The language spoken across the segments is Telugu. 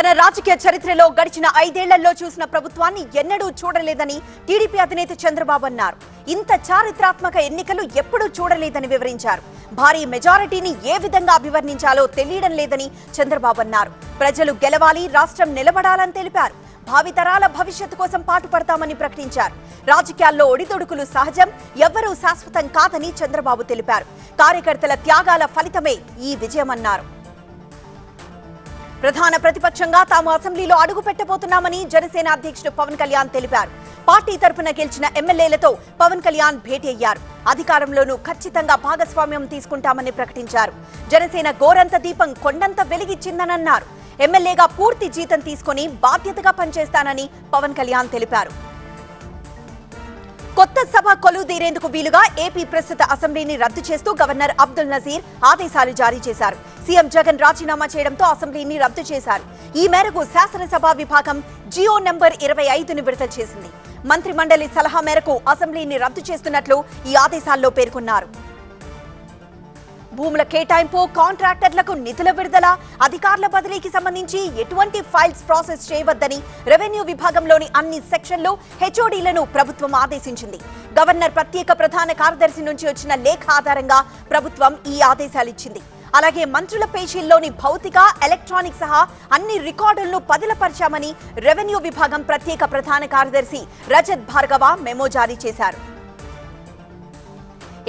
తన రాజకీయ చరిత్రలో గడిచిన 5 ఏళ్లలో చూసిన ప్రభుత్వాన్ని ఎన్నడూ చూడలేదని టీడీపీ అధినేత చంద్రబాబు అన్నారు. ఇంత చారిత్రాత్మక ఎన్నికలు ఎప్పుడూ చూడలేదని వివరించారు. భారీ మెజారిటీని ఏ విధంగా అభివర్ణించాలో తెలియడం లేదని చంద్రబాబు అన్నారు. ప్రజలు గెలవాలి, రాష్ట్రం నిలబడాలని తెలిపారు. భావితరాల భవిష్యత్తు కోసం పాటుపడతామని ప్రకటించారు. రాజకీయాల్లో ఒడిదొడుకులు సహజం, ఎవ్వరూ శాశ్వతం కాదని చంద్రబాబు తెలిపారు. కార్యకర్తల త్యాగాల ఫలితమే ఈ విజయమన్నారు. ప్రధాన ప్రతిపక్షంగా తాము అసెంబ్లీలో అడుగు పెట్టబోతున్నామని జనసేన అధ్యక్షుడు పవన్ కళ్యాణ్ తెలిపారు. పార్టీ తరపున గెలిచిన ఎమ్మెల్యేలతో పవన్ కళ్యాణ్ భేటీ అయ్యారు. అధికారంలోనూ ఖచ్చితంగా భాగస్వామ్యం తీసుకుంటామని ప్రకటించారు. జనసేన గోరంత దీపం కొండంత వెలిగిచ్చిందనన్నారు. ఎమ్మెల్యేగా పూర్తి జీతం తీసుకుని బాధ్యతగా పనిచేస్తానని పవన్ కళ్యాణ్ తెలిపారు. కొత్త సభ కొలువుదీరేందుకు వీలుగా ఏపీ ప్రస్తుత అసెంబ్లీని రద్దు చేస్తూ గవర్నర్ అబ్దుల్ నజీర్ ఆదేశాలు జారీ చేశారు. సీఎం జగన్ రాజీనామా చేయడంతో అసెంబ్లీని రద్దు చేశారు. ఈ మేరకు శాసనసభ విభాగం జియో నంబర్ 25ని విడుదల చేసింది. మంత్రి మండలి సలహా మేరకు అసెంబ్లీని రద్దు చేస్తున్నట్లు ఈ ఆదేశాల్లో పేర్కొన్నారు. భూముల కేటాయింపు, కాంట్రాక్టర్లకు నిధుల విడుదల, అధికారుల బదిలీకి సంబంధించి ఎటువంటి ఫైల్స్ ప్రాసెస్ చేయవద్దని రెవెన్యూ విభాగంలోని అన్ని సెక్షన్లు హెచ్ఓడీలను ప్రభుత్వం ఆదేశించింది. గవర్నర్ ప్రత్యేక ప్రధాన కార్యదర్శి నుంచి వచ్చిన లేఖ ఆధారంగా ప్రభుత్వం ఈ ఆదేశాలిచ్చింది. అలాగే మంత్రుల పేజీల్లోని భౌతిక, ఎలక్ట్రానిక్ సహా అన్ని రికార్డులను పదిలపరిచామని రెవెన్యూ విభాగం ప్రత్యేక ప్రధాన కార్యదర్శి రజత్ భార్గవ మెమో జారీ చేశారు.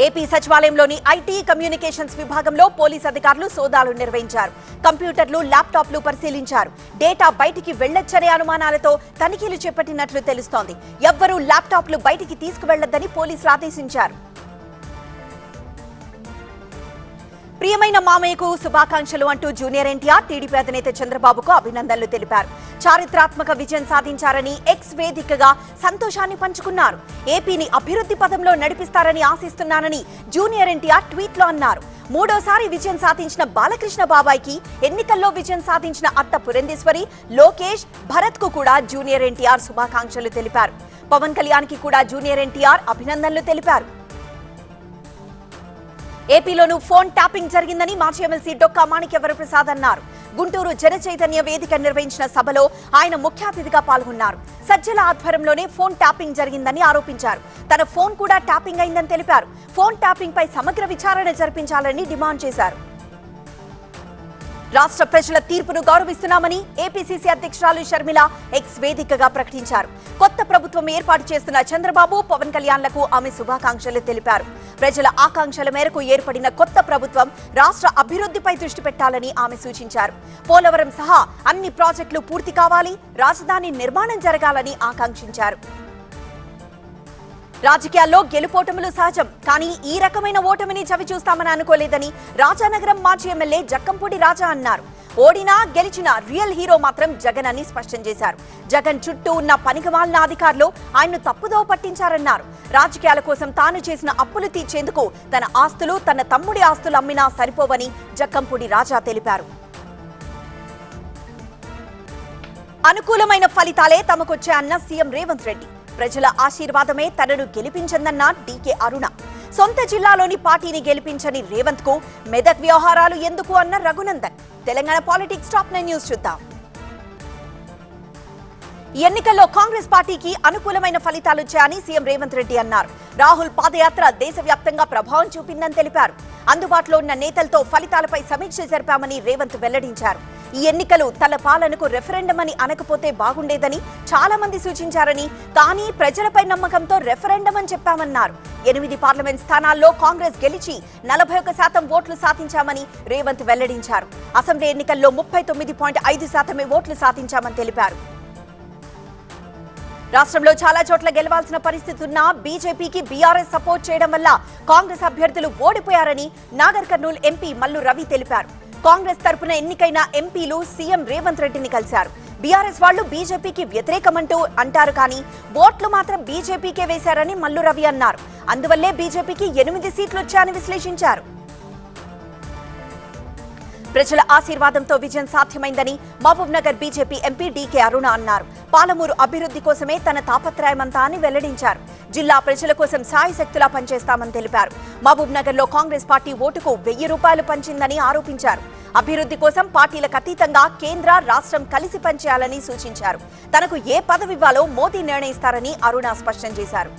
ఏపీ సచివాలయంలోని ఐటీ కమ్యూనికేషన్స్ విభాగంలో పోలీస్ అధికారులు సోదాలు నిర్వహించారు. కంప్యూటర్లు, ల్యాప్టాప్లు పరిశీలించారు. డేటా బయటికి వెళ్లొచ్చనే అనుమానాలతో తనిఖీలు చేపట్టినట్లు తెలుస్తోంది. ఎవ్వరూ ల్యాప్టాప్లు బయటికి తీసుకువెళ్లొద్దని పోలీసులు ఆదేశించారు. ప్రియమైన మామయ్యకు శుభాకాంక్షలు అంటూ జూనియర్ ఎన్టీఆర్ టీడీపీ అధినేత చంద్రబాబుకు అభినందనలు తెలిపారు. చారిత్రాత్మక విజయం సాధించారని ఎక్స్ వేదికగా సంతోషాన్ని పంచుకున్నారు. ఏపీని అభివృద్ధి పదంలో నడిపిస్తారని ఆశిస్తున్నానని జూనియర్ ఎన్టీఆర్ ట్వీట్లో అన్నారు. మూడోసారి విజయం సాధించిన బాలకృష్ణ బాబాయ్కి, ఎన్నికల్లో విజయం సాధించిన అత్త పురంధేశ్వరి, లోకేష్, భరత్ కు కూడా జూనియర్ ఎన్టీఆర్ శుభాకాంక్షలు తెలిపారు. పవన్ కళ్యాణ్ కి కూడా జూనియర్ ఎన్టీఆర్ అభినందనలు తెలిపారు. ఏపీలోనూ ఫోన్ ట్యాపింగ్ జరిగిందని మాజీ ఎమ్మెల్సీ డొక్కా మాణిక్య వరప్రసాద్ అన్నారు. గుంటూరు జన చైతన్య వేదిక నిర్వహించిన సభలో ఆయన ముఖ్య అతిథిగా పాల్గొన్నారు. సజ్జల ఆధ్వర్యంలోనే ఫోన్ ట్యాపింగ్ జరిగిందని ఆరోపించారు. తన ఫోన్ కూడా ట్యాపింగ్ అయిందని తెలిపారు. ఫోన్ ట్యాపింగ్ పై సమగ్ర విచారణ జరిపించాలని డిమాండ్ చేశారు. రాష్ట్ర ప్రజల తీర్పును గౌరవిస్తున్నామని ఏపీసీసీ అధ్యక్షురాలు షర్మిల ఎక్స్ వేదికగా ప్రకటించారు. కొత్త ప్రభుత్వం ఏర్పాటు చేస్తున్న చంద్రబాబు, పవన్ కళ్యాణ్లకు ఆమె శుభాకాంక్షలు తెలిపారు. ప్రజల ఆకాంక్షల మేరకు ఏర్పడిన కొత్త ప్రభుత్వం రాష్ట్ర అభివృద్ధిపై దృష్టి పెట్టాలని ఆమె సూచించారు. పోలవరం సహా అన్ని ప్రాజెక్టులు పూర్తి కావాలి, రాజధాని నిర్మాణం జరగాలని ఆకాంక్షించారు. రాజకీయాల్లో గెలుపోటములు సహజం, కానీ ఈ రకమైన ఓటమిని చవి చూస్తామని అనుకోలేదని రాజానగరం మాజీ ఎమ్మెల్యే జక్కంపూడి రాజా అన్నారు. ఓడినా గెలిచినా రియల్ హీరో మాత్రం జగన్ అని స్పష్టం చేశారు. జగన్ చుట్టూ ఉన్న పనికిమాలిన అధికారులు ఆయన్ను తప్పుదో పట్టించారన్నారు. రాజకీయాల కోసం తాను చేసిన అప్పులు తీర్చేందుకు తన ఆస్తులు, తన తమ్ముడి ఆస్తులు అమ్మినా సరిపోవని జక్కంపూడి రాజా తెలిపారు. అనుకూలమైన ఫలితాలే తమకొచ్చాయన్న సీఎం రేవంత్ రెడ్డి. ప్రజల ఆశీర్వాదమే తనను గెలిపించిందన్న డీకే అరుణ. సొంత జిల్లాలోని పార్టీని గెలిపించని రేవంత్ కు మెదక్ వ్యవహారాలు ఎందుకు అన్న Raghunandan. Telangana politics top 9 news చూద్దాం. ఈ ఎన్నికల్లో కాంగ్రెస్ పార్టీకి అనుకూలమైన ఫలితాలొచ్చాయని సీఎం రేవంత్ రెడ్డి అన్నారు. రాహుల్ పాదయాత్ర దేశవ్యాప్తంగా ప్రభావం చూపిందని తెలిపారు. అందుబాటులో ఉన్న నేతలతో ఫలితాలపై సమీక్ష జరిపామని రేవంత్ వెల్లడించారు. ఈ ఎన్నికలు తన పాలనకు రెఫరెండం అని అనకపోతే బాగుండేదని చాలా మంది సూచించారని, కానీ ప్రజలపై నమ్మకంతో రెఫరెండం అని చెప్పామన్నారు. 8 పార్లమెంట్ స్థానాల్లో కాంగ్రెస్ గెలిచి 41% ఓట్లు సాధించామని రేవంత్ వెల్లడించారు. అసెంబ్లీ ఎన్నికల్లో 39.5% ఓట్లు సాధించామని తెలిపారు. రాష్ట్రంలో చాలా చోట్ల గెలవాల్సిన పరిస్థితి ఉన్నా బీజేపీకి బీఆర్ఎస్ సపోర్ట్ చేయడం వల్ల కాంగ్రెస్ అభ్యర్థులు ఓడిపోయారని నాగర్ కర్నూల్ ఎంపీ మల్లు రవి తెలిపారు. కాంగ్రెస్ తరపున ఎన్నికైన ఎంపీలు సీఎం రేవంత్ రెడ్డిని కలిశారు. బీఆర్ఎస్ వాళ్లు బీజేపీకి వ్యతిరేకమంటూ అంటారు, కానీ ఓట్లు మాత్రం బీజేపీకే వేశారని మల్లు రవి అన్నారు. అందువల్లే బీజేపీకి 8 సీట్లు వచ్చాయని విశ్లేషించారు. ప్రజల ఆశీర్వాదంతో విజయం సాధ్యమైందని Mahabubnagar BJP MP DK Aruna అన్నారు. పాలమూరు అభివృద్ధి కోసమే తన తాపత్రయమంతా అని వెల్లడించారు. జిల్లా ప్రజల కోసం సాయశక్తులా పనిచేస్తామని తెలిపారు. మహబూబ్ నగర్ లో కాంగ్రెస్ పార్టీ ఓటుకు 1000 రూపాయలు పంచిందని ఆరోపించారు. అభివృద్ధి కోసం పార్టీలకు అతీతంగా కేంద్ర రాష్ట్రం కలిసి పనిచేయాలని సూచించారు. తనకు ఏ పదవి ఇవ్వాలో మోదీ నిర్ణయిస్తారని అరుణ స్పష్టం చేశారు.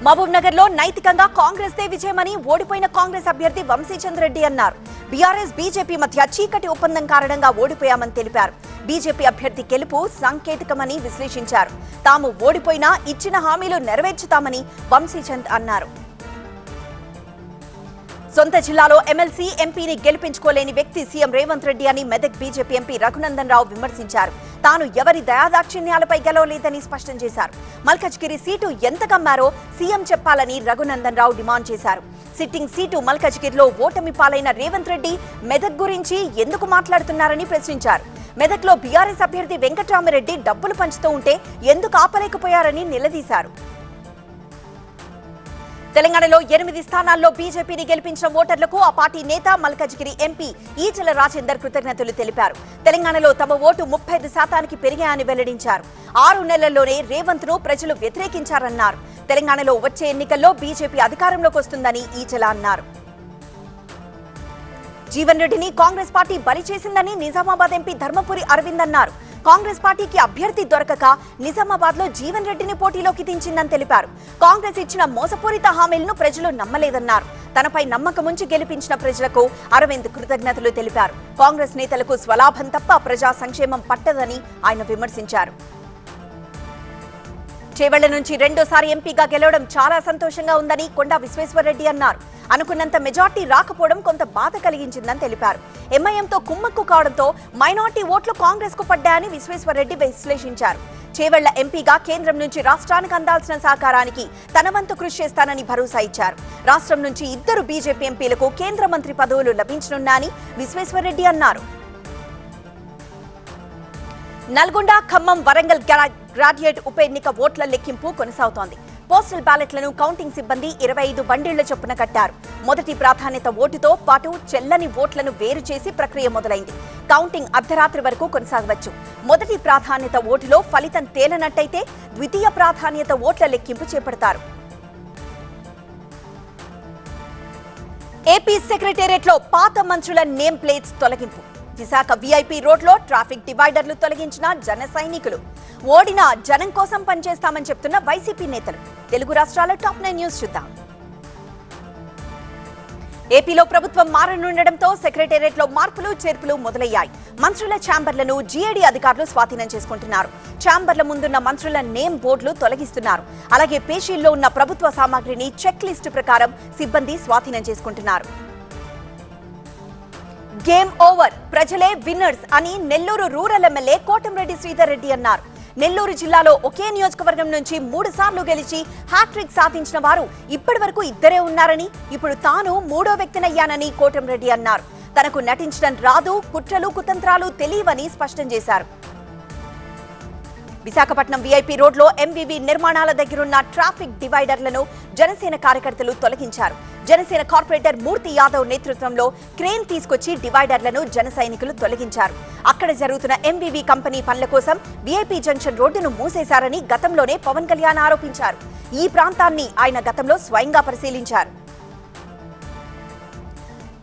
మహబూబ్ నగర్ లో నైతికంగా కాంగ్రెస్ దే విజయమని ఓడిపోయిన కాంగ్రెస్ అభ్యర్థి వంశీచంద్ర రెడ్డి అన్నారు. బీఆర్ఎస్ బీజేపీ మధ్య చీకటి ఒప్పందం కారణంగా ఓడిపోయామని తెలిపారు. బీజేపీ అభ్యర్థి గెలుపు సాంకేతికమని విశ్లేషించారు. తాము ఓడిపోయినా ఇచ్చిన హామీలు నెరవేర్చుతామని వంశీచంద్ అన్నారు. సొంత జిల్లాలో ఎమ్మెల్సీ ఎంపీని గెలిపించుకోలేని వ్యక్తి సీఎం రేవంత్ రెడ్డి అని మెదక్ బీజేపీ ఎంపీ రఘునందన్ రావు విమర్శించారు. తాను ఎవరి దయాదాక్షిణ్యాలపై గెలవలేదని స్పష్టం చేశారు. మల్కజ్గిరి సీటు ఎంత కమ్మారో సీఎం చెప్పాలని రఘునందన్ రావు డిమాండ్ చేశారు. సిట్టింగ్ సీటు మల్కజ్గిరిలో ఓటమి పాలైన రేవంత్ రెడ్డి మెదక్ గురించి ఎందుకు మాట్లాడుతున్నారని ప్రశ్నించారు. మెదక్లో బీఆర్ఎస్ అభ్యర్థి వెంకట్రామరెడ్డి డబ్బులు పంచుతూ ఉంటే ఎందుకు ఆపలేకపోయారని నిలదీశారు. తెలంగాణలో 8 స్థానాల్లో బీజేపీని గెలిపించిన ఓటర్లకు ఆ పార్టీ నేత మల్కజ్గిరి ఎంపీ ఈటెల రాజేందర్ కృతజ్ఞతలు తెలిపారు. తెలంగాణలో తమ ఓటు 35% పెరిగాయని వెల్లడించారు. 6 నెలల్లోనే రేవంత్ ను ప్రజలు వ్యతిరేకించారన్నారు. తెలంగాణలో వచ్చే ఎన్నికల్లో బీజేపీ అధికారంలోకి వస్తుందని ఈటెల అన్నారు. జీవన్ రెడ్డిని కాంగ్రెస్ పార్టీ బలి చేసిందని నిజామాబాద్ ఎంపీ ధర్మపురి అరవింద్ అన్నారు. కాంగ్రెస్ పార్టీకి అభ్యర్థి దొరకక నిజామాబాద్ లో జీవన్ రెడ్డిని పోటీలోకి దించిందని తెలిపారు. కాంగ్రెస్ ఇచ్చిన మోసపూరిత హామీలను ప్రజలు నమ్మలేదన్నారు. తనపై నమ్మకముంచి గెలిపించిన ప్రజలకు అరవింద్ కృతజ్ఞతలు తెలిపారు. కాంగ్రెస్ నేతలకు స్వలాభం తప్ప ప్రజా సంక్షేమం పట్టదని ఆయన విమర్శించారు. చేవెళ్ల నుంచి రెండోసారి ఎంపీగా గెలవడం చాలా సంతోషంగా ఉందని కొండా విశ్వేశ్వరరెడ్డి అన్నారు. అనుకున్నంత మెజార్టీ రాకపోవడం కొంత బాధ కలిగించిందని తెలిపారు. ఎంఐఎంతో కుమ్మక్కు కావడంతో మైనార్టీ ఓట్లు కాంగ్రెస్ కు పడ్డాయని విశ్వేశ్వరరెడ్డి విశ్లేషించారు. చేవెళ్ల ఎంపీగా కేంద్రం నుంచి రాష్ట్రానికి అందాల్సిన సహకారానికి తన వంతు కృషి చేస్తానని భరోసా ఇచ్చారు. రాష్ట్రం నుంచి 2 బీజేపీ ఎంపీలకు కేంద్ర మంత్రి పదవులు లభించనున్నాయని విశ్వేశ్వరరెడ్డి అన్నారు. నల్గొండ, ఖమ్మం, వరంగల్ గ్రాడ్యుయేట్ ఉప ఎన్నిక ఓట్ల లెక్కింపు కొనసాగుతోంది. పోస్టల్ బ్యాలెట్లను కౌంటింగ్ సిబ్బంది 25 బండిళ్ల చొప్పున కట్టారు. మొదటి ప్రాధాన్యత ఓటుతో పాటు చెల్లని ఓట్లను వేరు చేసి ప్రక్రియ మొదలైంది. కౌంటింగ్ అర్ధరాత్రి వరకు కొనసాగవచ్చు. మొదటి ప్రాధాన్యత ఓటులో ఫలితం తేలనట్టయితే ద్వితీయ ప్రాధాన్యత ఓట్ల లెక్కింపు చేపడతారు. ఏపీ సెక్రటేరియట్ లో పాత మంత్రుల నేమ్ ప్లేట్స్ తొలగింపు. విశాఖ వీఐపీ రోడ్లో ట్రాఫిక్ డివైడర్లు తొలగించిన జన సైనికులు. ఓడిన జనం కోసం పనిచేస్తామని చెప్తున్న వైసీపీ నేతలు. తెలుగు రాష్ట్రాల టాప్ 9 న్యూస్ చూద్దాం. ఏపీలో ప్రభుత్వం మారనుండడంతో సెక్రటేరియట్ లో మార్పులు చేర్పులు మొదలయ్యాయి. మంత్రుల ఛాంబర్లను జీఏడీ అధికారులు స్వాధీనం చేసుకుంటున్నారు. ఛాంబర్ల ముందున్న మంత్రుల నేమ్ బోర్డులు తొలగిస్తున్నారు. అలాగే పేషీల్లో ఉన్న ప్రభుత్వ సామాగ్రిని చెక్ లిస్టు ప్రకారం సిబ్బంది స్వాధీనం చేసుకుంటున్నారు. గేమ్ ఓవర్, ప్రజలే విన్నర్స్ అని నెల్లూరు రూరల్ ఎమ్మెల్యే కోటంరెడ్డి శ్రీధర్ రెడ్డి అన్నారు. నెల్లూరు జిల్లాలో ఒకే నియోజకవర్గం నుంచి 3 సార్లు గెలిచి హ్యాట్రిక్ సాధించిన వారు ఇప్పటి వరకు 2 ఉన్నారని, ఇప్పుడు తాను 3వ వ్యక్తినయ్యానని కోటంరెడ్డి అన్నారు. తనకు నటించడం రాదు, కుట్రలు కుతంత్రాలు తెలియవని స్పష్టం చేశారు. విశాఖపట్నం వీఐపీ రోడ్లో ఎంవీవీ నిర్మాణాల దగ్గరున్న ట్రాఫిక్ డివైడర్లను జనసేన కార్యకర్తలు తొలగించారు. జనసేన కార్పొరేటర్ మూర్తి యాదవ్ నేతృత్వంలో క్రేన్ తీసుకొచ్చి డివైడర్లను జన సైనికులు తొలగించారు. అక్కడ జరుగుతున్న ఎంవీవీ కంపెనీ పనుల కోసం వీఐపీ జంక్షన్ రోడ్డును మూసేశారని గతంలోనే పవన్ కళ్యాణ్ ఆరోపించారు. ఈ ప్రాంతాన్ని ఆయన గతంలో స్వయంగా పరిశీలించారు.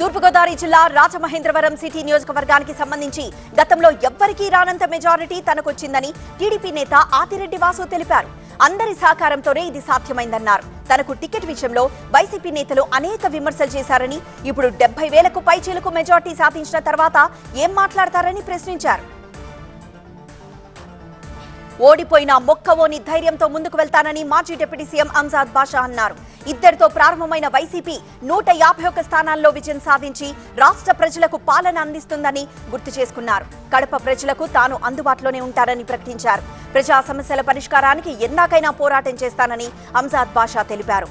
తూర్పుగోదావరి జిల్లా రాజమహేంద్రవరం సిటీ నియోజకవర్గానికి సంబంధించి గతంలో ఎవ్వరికీ రానంత మెజారిటీ తనకొచ్చిందని టీడీపీ నేత ఆతిరెడ్డి వాసు తెలిపారు. అందరి సహకారంతోనే ఇది సాధ్యమైందన్నారు. తనకు టికెట్ విషయంలో వైసీపీ నేతలు అనేక విమర్శలు చేశారని, ఇప్పుడు 70,000కు పైచీలకు మెజారిటీ సాధించిన తర్వాత ఏం మాట్లాడతారని ప్రశ్నించారు. ఓడిపోయిన మొక్కవోని ధైర్యంతో ముందుకు వెళ్తానని మాజీ డిప్యూటీ సీఎం అంజాద్ బాషా అన్నారు. 2తో ప్రారంభమైన వైసీపీ 151 స్థానాల్లో విజయం సాధించి రాష్ట్ర ప్రజలకు పాలన అందిస్తుందని గుర్తు చేసుకున్నారు. కడప ప్రజలకు తాను అందుబాటులోనే ఉంటారని ప్రకటించారు. ప్రజా సమస్యల పరిష్కారానికి ఎన్నాకైనా పోరాటం చేస్తానని అంజాద్ బాషా తెలిపారు.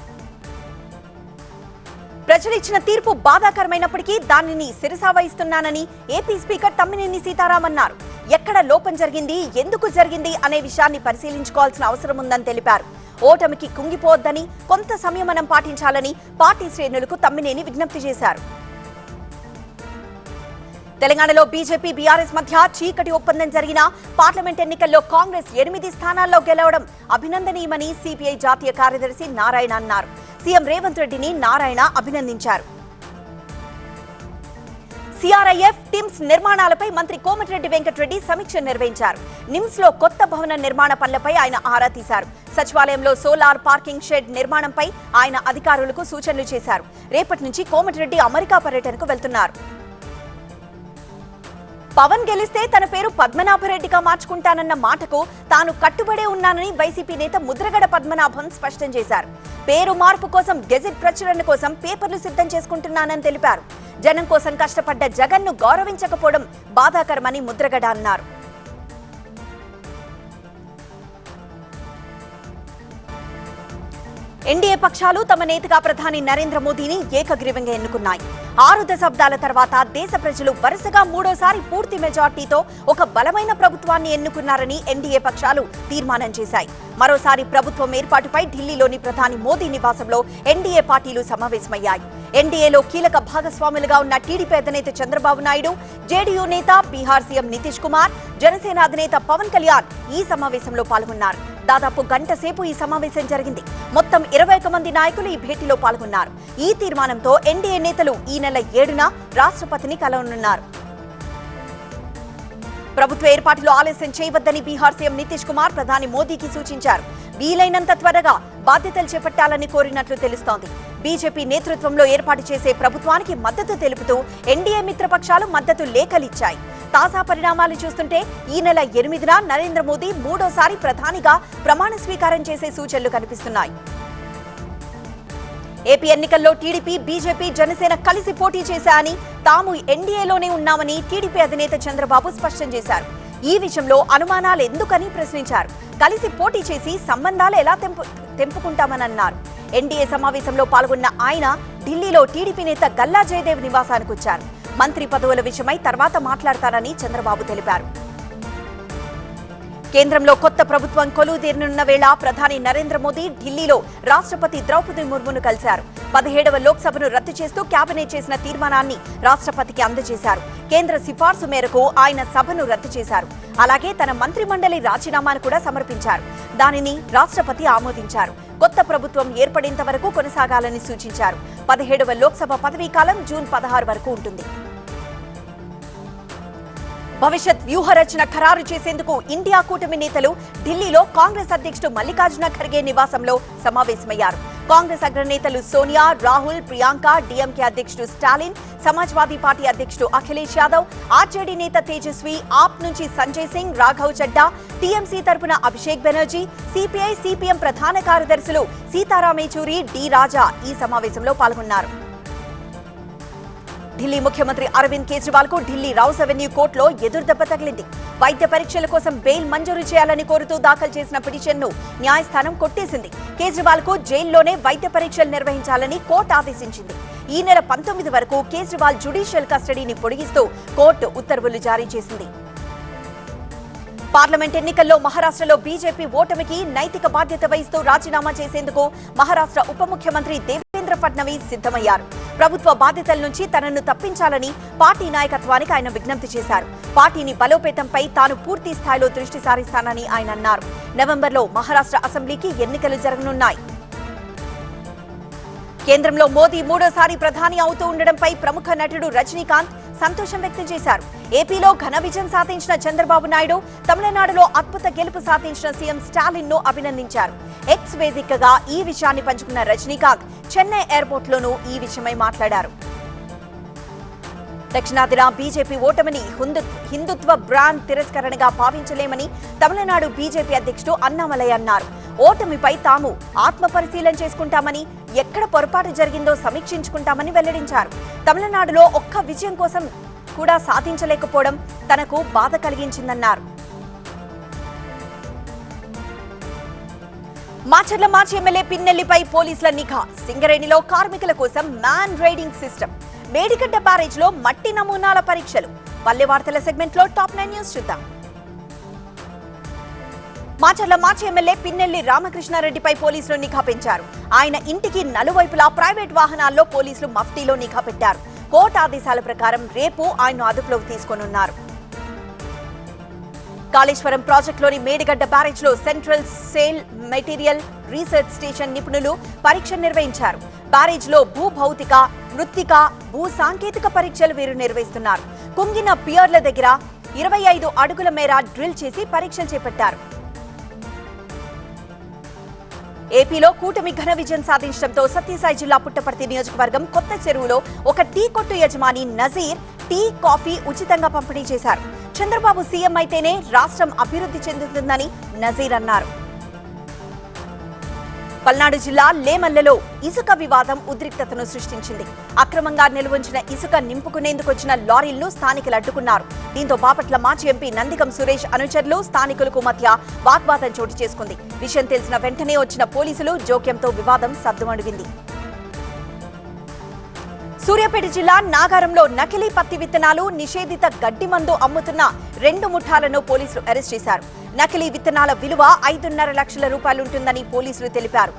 ప్రజలిచ్చిన తీర్పు బాధాకరమైనప్పటికీ దానిని శిరసావహిస్తున్నానని ఏపీ స్పీకర్ తమ్మినేని సీతారాం అన్నారు. ఎక్కడ లోపం జరిగింది, ఎందుకు జరిగింది అనే విషయాన్ని పరిశీలించుకోవాల్సిన అవసరం ఉందని తెలిపారు. ఓటమికి కుంగిపోవద్దని, కొంత సంయమనం పాటించాలని పార్టీ శ్రేణులకు తమ్మినేని విజ్ఞప్తి చేశారు. తెలంగాణలో బీజేపీ బీఆర్ఎస్ మధ్య చీకటి ఒప్పందం జరిగిన పార్లమెంట్ ఎన్నికల్లో కాంగ్రెస్ 8 స్థానాల్లో గెలవడం అభినందనీయమని సిపిఐ జాతీయ కార్యదర్శి నారాయణ అన్నారు. సీఎం రేవంత్ రెడ్డిని నారాయణ అభినందించారు. సిఆర్ఐఎఫ్ టిమ్స్ నిర్మాణాలపై మంత్రి కోమటిరెడ్డి వెంకటరెడ్డి సమీక్ష నిర్వహించారు. నిమ్స్ లో కొత్త భవన నిర్మాణ పనులపై ఆయన ఆరా తీశారు. సచివాలయంలో సోలార్ పార్కింగ్ షెడ్ నిర్మాణంపై ఆయన అధికారులకు సూచనలు చేశారు. రేపటి నుంచి కోమటిరెడ్డి అమెరికా పర్యటనకు వెళ్తున్నారు. పవన్ గెలిస్తే తన పేరు పద్మనాభరెడ్డిగా మార్చుకుంటానన్న మాటకు తాను కట్టుబడే ఉన్నానని వైసీపీ నేత ముద్రగడ పద్మనాభం స్పష్టం చేశారు. పేరు మార్పు కోసం గెజెట్ ప్రచురణ కోసం పేపర్లు సిద్ధం చేసుకుంటున్నానని తెలిపారు. జనం కోసం కష్టపడ్డ జగన్ ను గౌరవించకపోవడం బాధాకరమని ముద్రగడ అన్నారు. ఎన్డీఏ పక్షాలు తమ నేతగా ప్రధాని నరేంద్ర మోదీని ఏకగ్రీవంగా ఎన్నుకున్నాయి. 6 దశాబ్దాల తర్వాత దేశ ప్రజలు వరుసగా 3వ పూర్తి మెజార్టీతో ఒక బలమైన ప్రభుత్వాన్ని ఎన్నుకున్నారని ఎన్డీఏ పక్షాలు తీర్మానం చేశాయి. మరోసారి ప్రభుత్వం ఏర్పాటుపై ఢిల్లీలోని ప్రధాని మోదీ నివాసంలో ఎన్డీఏ పార్టీలు సమావేశమయ్యాయి. ఎన్డీఏలో కీలక భాగస్వాములుగా ఉన్న టీడీపీ అధినేత చంద్రబాబు నాయుడు, జేడీయూ నేత బీహార్ సీఎం నితీష్ కుమార్, జనసేన అధినేత పవన్ కళ్యాణ్ ఈ సమావేశంలో పాల్గొన్నారు. దాదాపు గంట సేపు ఈ సమావేశం జరిగింది. మొత్తం 21 మంది నాయకులు ఈ భేటీలో పాల్గొన్నారు. ఈ తీర్మానంతో ఎన్డీఏ నేతలు ఈ నెల 7న రాష్ట్రపతిని కలవనున్నారు. ప్రభుత్వ ఏర్పాటులో ఆలస్యం చేయవద్దని బీహార్ సీఎం నితీష్ కుమార్ ప్రధాని మోదీకి సూచించారు. వీలైనంత త్వరగా బాధ్యతలు చేపట్టాలని కోరినట్లు తెలుస్తోంది. బీజేపీ నేతృత్వంలో ఏర్పాటు చేసే ప్రభుత్వానికి మద్దతు తెలుపుతూ ఎన్డీఏ మిత్రపక్షాలు మద్దతు లేఖలిచ్చాయి. తాజా పరిణామాలు చూస్తుంటే ఈ నెల 8న నరేంద్ర మోదీ 3వ ప్రధానిగా ప్రమాణ స్వీకారం చేసే సూచనలు కనిపిస్తున్నాయి. ఏపీ ఎన్నికల్లో టీడీపీ, బీజేపీ, జనసేన కలిసి పోటీ చేశాయని, తాము ఎన్డీఏలోనే ఉన్నామని టీడీపీ అధినేత చంద్రబాబు స్పష్టం చేశారు. ఈ విషయంలో అనుమానాలు ఎందుకని ప్రశ్నించారు. కలిసి పోటీ చేసి సంబంధాలు ఎలా తెంపుకుంటామని అన్నారు. ఎన్డీఏ సమావేశంలో పాల్గొన్న ఆయన ఢిల్లీలో టీడీపీ నేత గల్లా జయదేవ్ నివాసానికి వచ్చారు. మంత్రి పదవుల విషయమై తర్వాత మాట్లాడతారని చంద్రబాబు తెలిపారు. కేంద్రంలో కొత్త ప్రభుత్వం కొలువుదీరనున్న వేళ ప్రధాని నరేంద్ర మోదీ ఢిల్లీలో రాష్ట్రపతి ద్రౌపది ముర్మును కలిశారు. 17వ లోక్సభను రద్దు చేస్తూ కేబినెట్ చేసిన తీర్మానాన్ని రాష్ట్రపతికి అందజేశారు. కేంద్ర సిఫార్సు మేరకు ఆయన సభను రద్దు చేశారు. అలాగే తన మంత్రి మండలి రాజీనామాను కూడా సమర్పించారు. దానిని రాష్ట్రపతి ఆమోదించారు. కొత్త ప్రభుత్వం ఏర్పడేంత వరకు కొనసాగాలని సూచించారు. 17వ లోక్సభ పదవీకాలం జూన్ 16 వరకు ఉంటుంది. భవిష్యత్ వ్యూహ రచన ఖరారు చేసేందుకు ఇండియా కూటమి నేతలు ఢిల్లీలో కాంగ్రెస్ అధ్యక్షుడు మల్లికార్జున ఖర్గే నివాసంలో సమావేశమయ్యారు. కాంగ్రెస్ అగ్రనేతలు సోనియా, రాహుల్, ప్రియాంక, డీఎంకే అధ్యక్షుడు స్టాలిన్, సమాజ్వాదీ పార్టీ అధ్యక్షుడు అఖిలేష్ యాదవ్, ఆర్జేడీ నేత తేజస్వి, ఆప్ నుంచి సంజయ్ సింగ్, రాఘవ్ చడ్డా, టీఎంసీ తరపున అభిషేక్ బెనర్జీ, సిపిఐ, సిపిఎం ప్రధాన కార్యదర్శులు సీతారాం యెచూరి, డి రాజా ఈ సమావేశంలో పాల్గొన్నారు. ఢిల్లీ ముఖ్యమంత్రి అరవింద్ కేజ్రీవాల్ కు ఢిల్లీ రౌస్ అవెన్యూ కోర్టులో ఎదురుదెబ్బ తగిలింది. వైద్య పరీక్షల కోసం బెయిల్ మంజూరు చేయాలని కోరుతూ దాఖలు చేసిన పిటిషన్ను న్యాయస్థానం కొట్టేసింది. కేజ్రీవాల్ కు జైల్లోనే వైద్య పరీక్షలు నిర్వహించాలని కోర్టు ఆదేశించింది. ఈ నెల 19 వరకు కేజ్రీవాల్ జ్యుడిషియల్ కస్టడీని పొడిగిస్తూ కోర్టు ఉత్తర్వులు జారీ చేసింది. పార్లమెంట్ ఎన్నికల్లో మహారాష్ట్రలో బీజేపీ ఓటమికి నైతిక బాధ్యత వహిస్తూ రాజీనామా చేసేందుకు మహారాష్ట్ర ఉప ముఖ్యమంత్రి దేవేంద్ర ఫడ్నవీస్ సిద్ధమయ్యారు. ప్రభుత్వ బాధ్యతల నుంచి తనను తప్పించాలని పార్టీ నాయకత్వానికి ఆయన విజ్ఞప్తి చేశారు. పార్టీని బలోపేతంపై తాను పూర్తి స్థాయిలో దృష్టి సారిస్తానని ఆయన అన్నారు. నవంబర్లో మహారాష్ట్ర అసెంబ్లీకి ఎన్నికలు జరగనున్నాయి. కేంద్రంలో మోదీ 3వ ప్రధాని అవుతూ ఉండడంపై ప్రముఖ నటుడు రజనీకాంత్ సంతోషం వ్యక్తం చేశారు. ఏపీలో ఘన విజయం సాధించిన చంద్రబాబు నాయుడు, తమిళనాడులో అద్భుత గెలుపు సాధించిన సీఎం స్టాలిన్ ను అభినందించారు. ఎక్స్ వేదికగా ఈ విషయాన్ని పంచుకున్న రజనీకాంత్ చెన్నై ఎయిర్పోర్ట్ లోనూ ఈ విషయమై మాట్లాడారు. దక్షిణాదిన బీజేపీ ఓటమిని హిందుత్వ బ్రాండ్ తిరస్కరణగా భావించలేమని తమిళనాడు బీజేపీ అధ్యక్షుడు అన్నామలై అన్నారు. ఓటమిపై తాము ఆత్మ పరిశీలన చేసుకుంటామని, ఎక్కడ పొరపాటు జరిగిందో సమీక్షించుకుంటామని వెల్లడించారు. తమిళనాడులో ఒక్క విజయం కోసం కూడా సాధించలేకపోవడం తనకు బాధ కలిగించిందన్నారు. మాచర్ల మాజీ ఎమ్మెల్యే పిన్నెల్లిపై పోలీసుల నిఘా. సింగరేణిలో కార్మికుల కోసం man riding system. Medigadda barrage లో మట్టి నమూనాల పరీక్షలు. పల్లె వార్తల సెగ్మెంట్ లో టాప్ 9 న్యూస్ చూద్దాం. మాచర్ల మాజీ ఎమ్మెల్యే పిన్నెల్లి రామకృష్ణారెడ్డిపై పోలీసులు నిఘా పెంచారు. ఆయన ఇంటికి నలువైపులా ప్రైవేట్ వాహనాల్లో పోలీసులు మఫ్టీలో నిఘా పెట్టారు. కోర్టు ఆదేశాల ప్రకారం రేపు ఆయన్ను అదుపులోకి తీసుకోనున్నారు. కాళేశ్వరం ప్రాజెక్టులోని మేడిగడ్డ బ్యారేజ్ లో central sale material research station నిపుణులు పరీక్ష నిర్వహించారు. బ్యారేజ్ లో భూ భౌతిక, మృత్తిక, భూ సాంకేతిక పరీక్షలు వీరు నిర్వహిస్తున్నారు. కుంగిన పియర్ల దగ్గర 25 అడుగుల మేర డ్రిల్ చేసి పరీక్షలు చేపట్టారు. ఏపీలో కూటమి ఘన విజయం సాధించడంతో సత్యసాయి జిల్లా పుట్టపర్తి నియోజకవర్గం కొత్త చెరువులో ఒక టీ కొట్టు యజమాని నజీర్ టీ, కాఫీ ఉచితంగా పంపిణీ చేశారు. చంద్రబాబు సీఎం అయితేనే రాష్ట్రం అభివృద్ధి చెందుతుందని నజీర్ అన్నారు. పల్నాడు జిల్లా లేమల్లలో ఇసుక వివాదం ఉద్రిక్తతను సృష్టించింది. అక్రమంగా నిల్వుంచిన ఇసుక నింపుకునేందుకు వచ్చిన లారీలను స్థానికులు అడ్డుకున్నారు. దీంతో బాపట్ల మాజీ ఎంపీ నందిగం సురేష్ అనుచరులు, స్థానికులకు మధ్య వాగ్వాదం చోటు చేసుకుంది. విషయం తెలిసిన వెంటనే వచ్చిన పోలీసులు జోక్యంతో వివాదం సద్దుమణిగింది. సూర్యాపేట జిల్లా నాగారంలో నకిలీ పత్తి విత్తనాలు, నిషేధిత గడ్డి మందు అమ్ముతున్న 2 ముఠాలను పోలీసులు అరెస్ట్ చేశారు. నకిలీ విత్తనాల విలువ 5.5 లక్షల రూపాయలుంటుందని పోలీసులు తెలిపారు.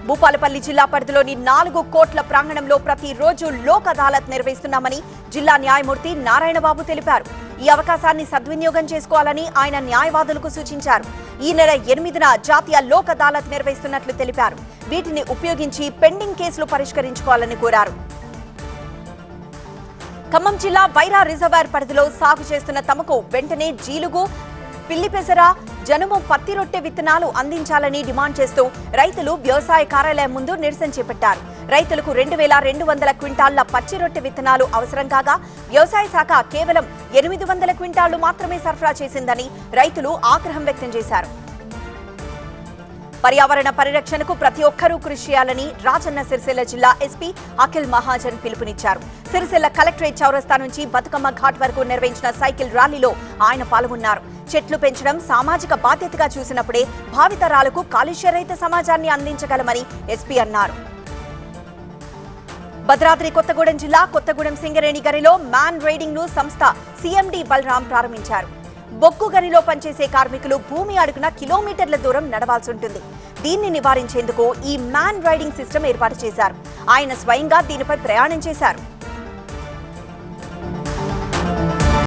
భూపాలపల్లి జిల్లా పరిధిలోని 4 కోట్ల ప్రాంగణంలో ప్రతిరోజు లోక్ అదాలత్ నిర్వహిస్తున్నామని జిల్లా న్యాయమూర్తి నారాయణబాబు తెలిపారు. ఈ అవకాశాన్ని సద్వినియోగం చేసుకోవాలని ఆయన న్యాయవాదులకు సూచించారు. ఈ నెల 8న జాతీయ లోక్ అదాలత్ నిర్వహిస్తున్నట్లు తెలిపారు. వీటిని ఉపయోగించి పెండింగ్ కేసులు పరిష్కరించుకోవాలని కోరారు. ఖమ్మం జిల్లా వైరా రిజర్వాయర్ పరిధిలో సాగు చేస్తున్న తమకు వెంటనే జీలుగు, పిల్లిపెసర, జనుము, పత్తి రొట్టె విత్తనాలు అందించాలని డిమాండ్ చేస్తూ రైతులు వ్యవసాయ కార్యాలయం ముందు నిరసన చేపట్టారు. రైతులకు 2200 క్వింటాళ్ల పచ్చి రొట్టె విత్తనాలు అవసరం కాగా వ్యవసాయ శాఖ కేవలం 800 క్వింటాళ్లు మాత్రమే సరఫరా చేసిందని రైతులు ఆగ్రహం వ్యక్తం చేశారు. పర్యావరణ పరిరక్షణకు ప్రతి ఒక్కరూ కృషి చేయాలని రాజన్న సిరిసిల్ల జిల్లా ఎస్పీ అఖిల్ మహాజన్ పిలుపునిచ్చారు. సిరిసిల్ల కలెక్టరేట్ చౌరస్తా నుంచి బతుకమ్మ ఘాట్ వరకు నిర్వహించిన సైకిల్ ర్యాలీలో ఆయన పాల్గొన్నారు. చెట్లు పెంచడం సామాజిక బాధ్యతగా చూసినప్పుడే భావితరాలకు కాలుష్యరహిత సమాజాన్ని అందించగలమని ఎస్పీ అన్నారు. భద్రాద్రి కొత్తగూడెం జిల్లా కొత్తగూడెం సింగరేణి గనిలో మ్యాన్ రైడింగ్ ను సంస్థ సిఎండి బలరాం ప్రారంభించారు. బొగ్గు గనిలో పనిచేసే కార్మికులు భూమి అడుగున కిలోమీటర్ల దూరం నడవాల్సి ఉంటుంది. దీన్ని నివారించేందుకు ఈ మ్యాన్ రైడింగ్ సిస్టమ్ ఏర్పాటు చేశారు. ఆయన స్వయంగా దీనిపై ప్రయాణం చేశారు.